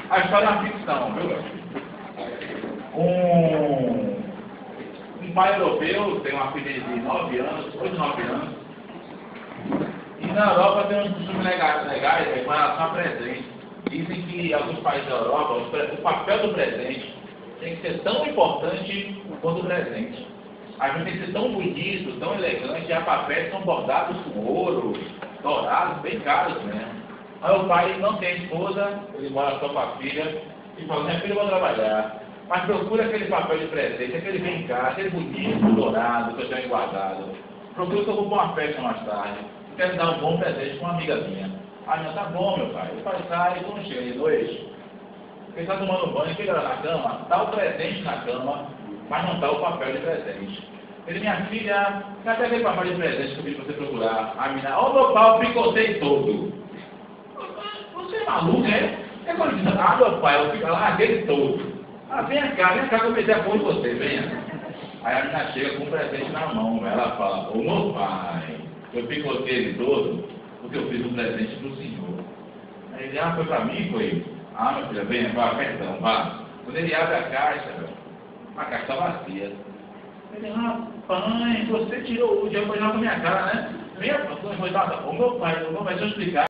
A história é uma ficção, viu? Um pai europeu tem uma filha de 9 anos, 8, 9 anos, e na Europa tem uns costumes legais com relação a presente. Dizem que alguns países da Europa, o papel do presente tem que ser tão importante quanto o presente. A gente tem que ser tão bonito, tão elegante, e há papéis são bordados com ouro, dourados, bem caros mesmo. Aí o pai não tem esposa, ele mora só com a filha, e fala, minha filha, eu vou trabalhar. Mas procura aquele papel de presente, aquele vem cá, aquele bonito, dourado, que eu tenho guardado. Procura que eu vou para uma festa mais tarde. Quero dar um bom presente para uma amiga minha. Ah, não, tá bom, meu pai. O pai sai, quando chega de noite, ele está tomando banho, chega lá na cama, está o presente na cama, mas não está o papel de presente. Ele, minha filha, cadê aquele papel de presente que eu pedi para você procurar? A menina, ó, meu pai, eu picotei todo. Você é maluco, é? É quando diz, ah, meu pai, eu larguei todo. Ah, vem cá, que eu meti a cor de você, venha. Aí a menina chega com um presente na mão, ela fala, ô meu pai, eu picotei ele todo, porque eu fiz um presente pro senhor. Aí ele, ah, foi pra mim, foi? Ah, minha filha, venha, vá, perdão, vá. Quando ele abre a caixa, a caixa está vazia. Ele, rapaz, você tirou o dinheiro, foi lá na minha cara, né? Venha, foi nada. Ô meu pai, deixa eu explicar.